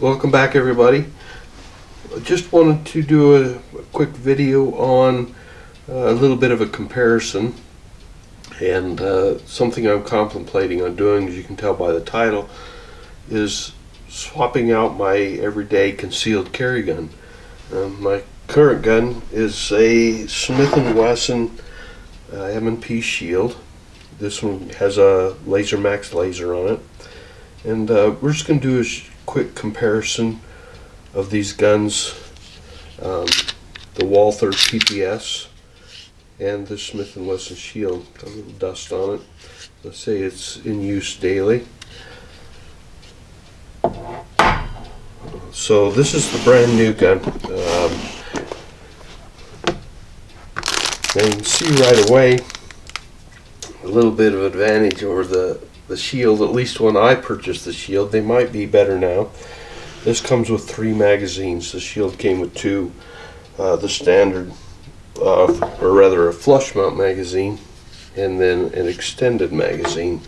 Welcome back, everybody. I just wanted to do a quick video on a little bit of a comparison, and something I'm contemplating on doing, as you can tell by the title, is swapping out my everyday concealed carry gun. My current gun is a Smith and Wesson M&P Shield. This one has a Laser Max laser on it, and we're just going to do a quick comparison of these guns, the Walther PPS and the Smith and Wesson Shield. A little dust on it. Let's say it's in use daily. So this is the brand new gun. And you can see right away a little bit of advantage over the Shield, at least when I purchased the Shield. They might be better now. This comes with 3 magazines. The Shield came with 2. The standard, or rather a flush mount magazine, and then an extended magazine.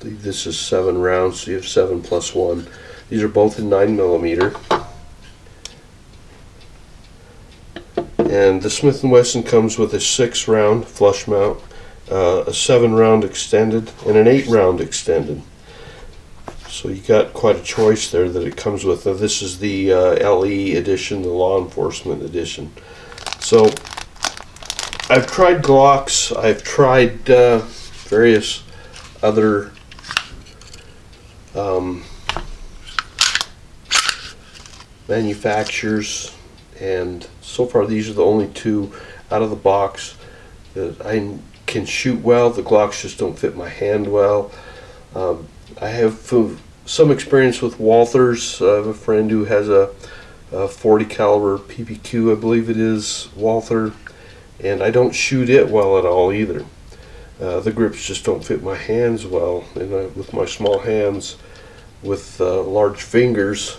This is 7 rounds, so you have 7 plus 1. These are both in 9mm. And the Smith & Wesson comes with a 6-round flush mount, a 7-round extended, and an 8-round extended. So you got quite a choice there that it comes with. Now, this is the LE edition, the law enforcement edition. So I've tried Glocks, I've tried various other manufacturers, and so far these are the only 2 out of the box that I can shoot well. The Glocks just don't fit my hand well. I have some experience with Walthers. I have a friend who has a 40 caliber PPQ, I believe it is, Walther, and I don't shoot it well at all either. The grips just don't fit my hands well, and with my small hands with large fingers,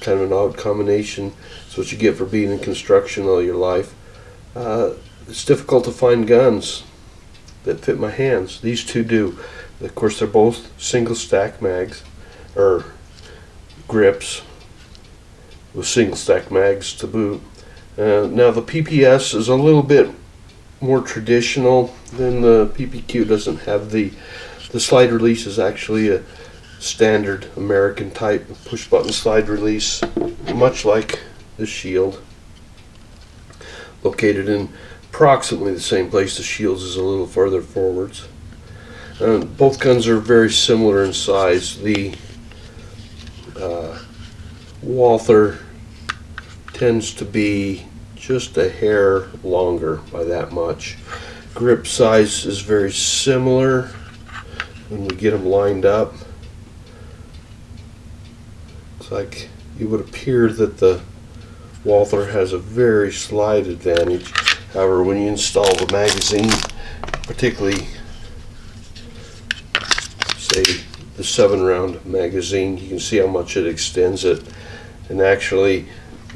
kind of an odd combination. It's what you get for being in construction all your life. It's difficult to find guns that fit my hands. These 2 do. Of course, they're both single stack mags, or grips with single stack mags to boot. Now the PPS is a little bit more traditional than the PPQ. It doesn't have the slide release. Is actually a standard American type push button slide release, much like the Shield. Located in approximately the same place. The Shield's is a little further forwards. Both guns are very similar in size. The Walther tends to be just a hair longer by that much. Grip size is very similar when we get them lined up. It's like it would appear that the Walther has a very slight advantage. However, when you install the magazine, particularly say the 7-round magazine, you can see how much it extends it. And actually,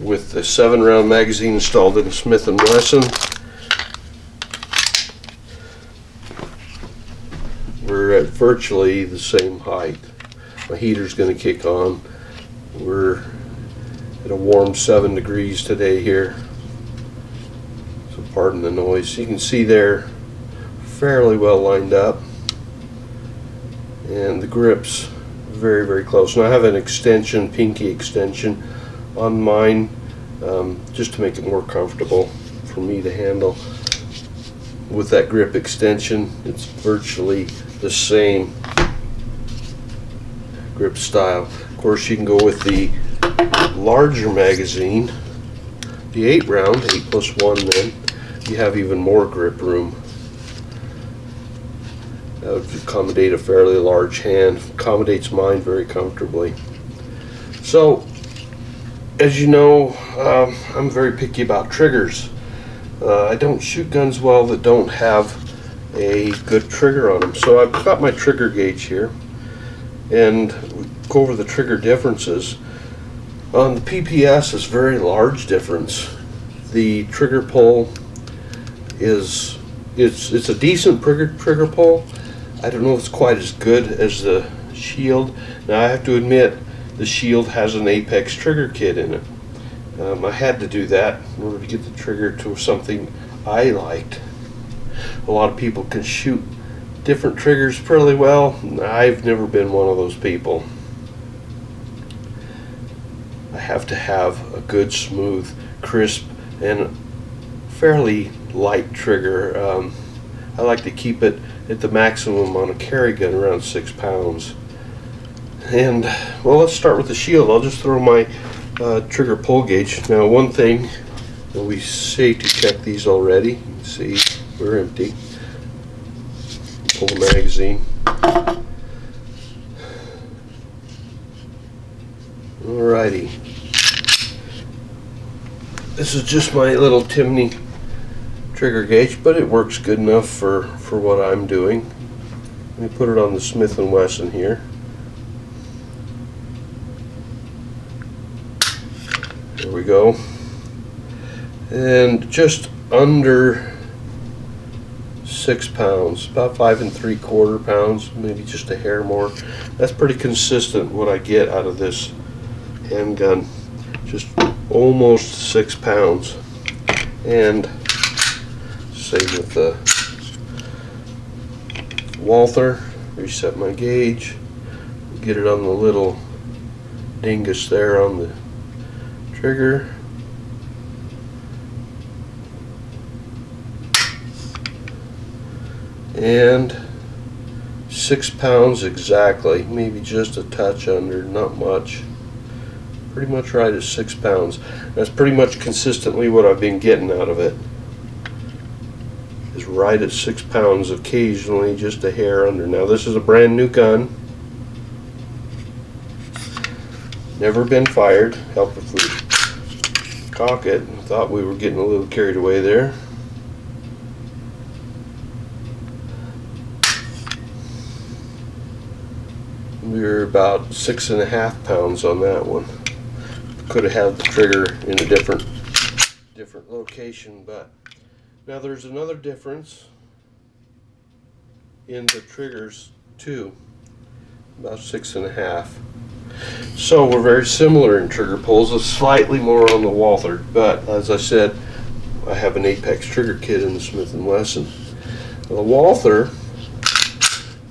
with the 7-round magazine installed in Smith and Wesson, we're at virtually the same height. My heater's going to kick on. We're at a warm 7 degrees today here, so pardon the noise. You can see they're fairly well lined up, and the grips very, very close. Now I have an extension, pinky extension on mine, just to make it more comfortable for me to handle. With that grip extension, it's virtually the same grip style. Of course, you can go with the larger magazine, the 8-round, 8 plus 1, then you have even more grip room. That would accommodate a fairly large hand. Accommodates mine very comfortably. So, as you know, I'm very picky about triggers. I don't shoot guns well that don't have a good trigger on them. So I've got my trigger gauge here, and we go over the trigger differences. On the PPS, is very large difference. The trigger pull is it's a decent trigger pull. I don't know if it's quite as good as the Shield. Now I have to admit, the Shield has an Apex trigger kit in it. I had to do that in order to get the trigger to something I liked. A lot of people can shoot different triggers fairly well. I've never been one of those people. I have to have a good, smooth, crisp, and fairly light trigger. I like to keep it at the maximum on a carry gun, around 6 pounds. And well, let's start with the Shield. I'll just throw my trigger pull gauge. Now, one thing, and we safety checked these already. You can see we're empty. Pull the magazine. Alrighty. This is just my little Timney trigger gauge, but it works good enough for what I'm doing. Let me put it on the Smith and Wesson here. There we go. And just under 6 pounds, about 5 3/4 pounds, maybe just a hair more. That's pretty consistent what I get out of this handgun. Just almost 6 pounds. And same with the Walther. Reset my gauge. Get it on the little dingus there on the trigger. And 6 pounds exactly, maybe just a touch under, not much. Pretty much right at 6 pounds. That's pretty much consistently what I've been getting out of it. Is right at 6 pounds, occasionally just a hair under. Now this is a brand new gun. Never been fired. Help if we cock it. Thought we were getting a little carried away there. We were about 6.5 pounds on that one. Could have had the trigger in a different location, but now there's another difference in the triggers too. About 6.5. So we're very similar in trigger pulls. It's slightly more on the Walther, but as I said, I have an Apex trigger kit in the Smith and Wesson. The Walther,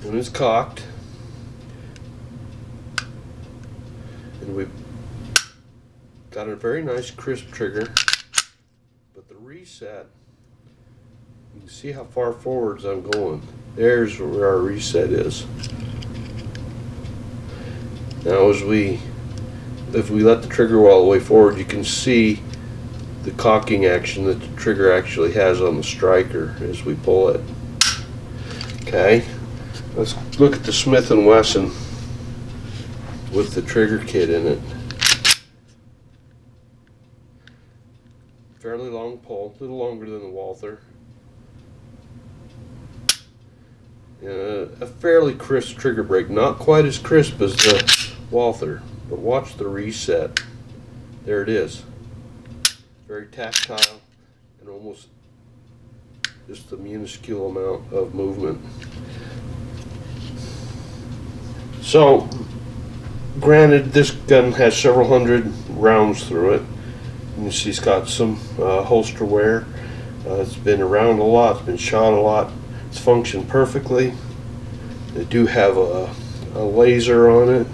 when it's cocked, and we've got a very nice crisp trigger, but the reset, you can see how far forwards I'm going. There's where our reset is. Now if we let the trigger go all the way forward, you can see the cocking action that the trigger actually has on the striker as we pull it. Okay, let's look at the Smith and Wesson with the trigger kit in it. Fairly long pull, a little longer than the Walther. A fairly crisp trigger break, not quite as crisp as the Walther, but watch the reset. There it is. Very tactile and almost just a minuscule amount of movement. So, granted, this gun has several hundred rounds through it. You see it's got some holster wear. It's been around a lot, it's been shot a lot. It's functioned perfectly. They do have a laser on it.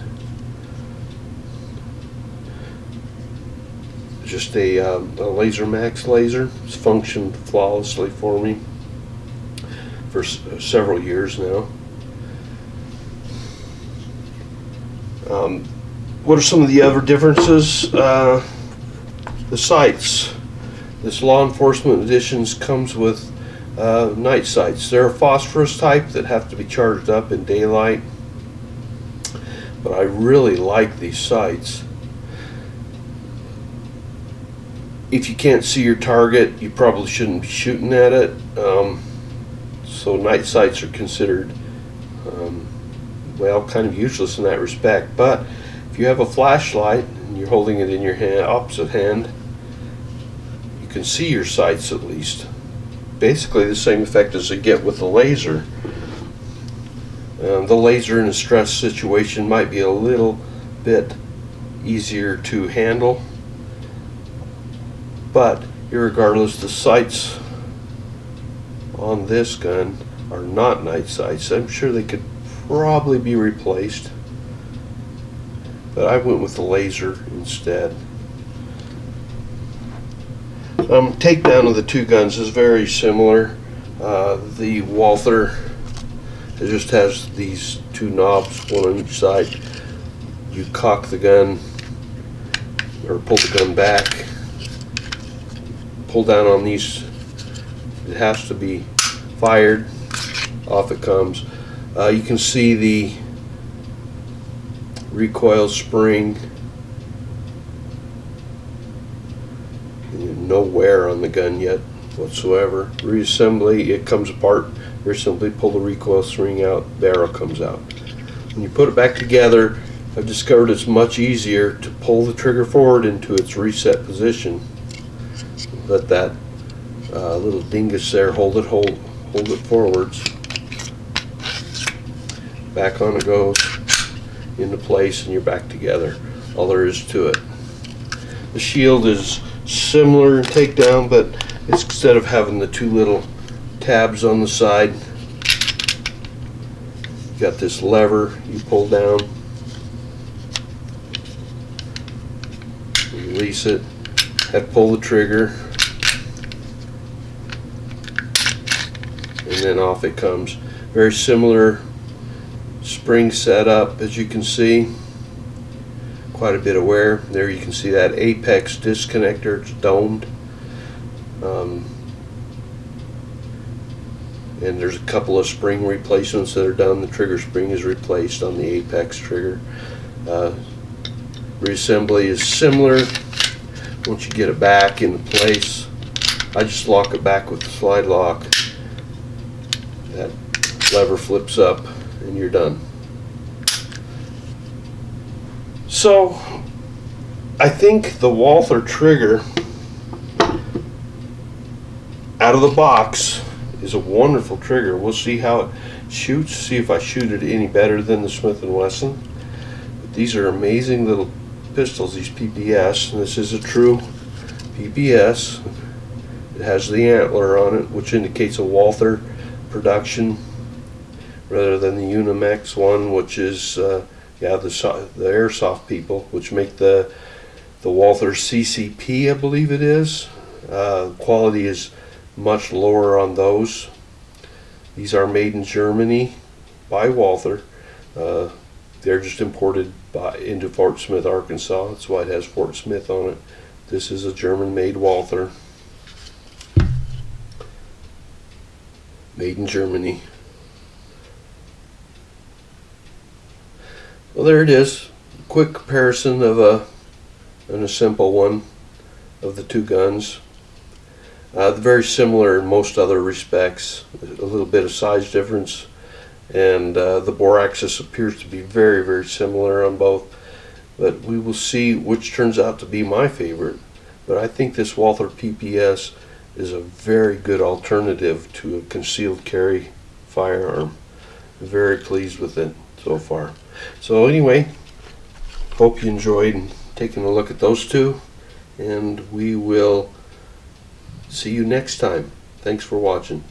Just a Laser Max laser. It's functioned flawlessly for me for several years now. What are some of the other differences? The sights. This law enforcement editions comes with night sights. They're a phosphorus type that have to be charged up in daylight, but I really like these sights. If you can't see your target, you probably shouldn't be shooting at it. So night sights are considered well, kind of useless in that respect. But if you have a flashlight and you're holding it in your hand, opposite hand, you can see your sights at least. Basically the same effect as you get with the laser. The laser in a stress situation might be a little bit easier to handle. But irregardless, the sights on this gun are not night sights. I'm sure they could probably be replaced, but I went with the laser instead. Takedown of the two guns is very similar. The Walther, it just has these two knobs, one on each side. You cock the gun or pull the gun back, pull down on these. It has to be fired, off it comes. You can see the recoil spring. No wear on the gun yet whatsoever. Reassembly, it comes apart. Very simply pull the recoil spring out, barrel comes out. When you put it back together, I've discovered it's much easier to pull the trigger forward into its reset position. Let that little dingus there hold it forwards. Back on it goes into place, and you're back together. All there is to it. The shield is similar in takedown, but it's, instead of having the two little tabs on the side, you got this lever you pull down, release it, and pull the trigger, and then off it comes. Very similar spring setup, as you can see. Quite a bit of wear. There you can see that apex disconnector, it's domed. And there's a couple of spring replacements that are done. The trigger spring is replaced on the apex trigger. Reassembly is similar. Once you get it back into place, I just lock it back with the slide lock. That lever flips up and you're done. So I think the Walther trigger out of the box is a wonderful trigger. We'll see how it shoots, see if I shoot it any better than the Smith and Wesson. But these are amazing little pistols, these PPS, and this is a true PPS. It has the antler on it, which indicates a Walther production rather than the Unimex one, which is the airsoft people, which make the Walther CCP, I believe it is. Quality is much lower on those. These are made in Germany by Walther. They're just imported into Fort Smith, Arkansas. That's why it has Fort Smith on it. This is a German-made Walther, made in Germany. Well, there it is. Quick comparison of a simple one of the two guns. Very similar in most other respects. A little bit of size difference, and the bore axis appears to be very, very similar on both. But we will see which turns out to be my favorite. But I think this Walther PPS is a very good alternative to a concealed carry firearm. I'm very pleased with it so far. So anyway, hope you enjoyed taking a look at those two, and we will see you next time. Thanks for watching.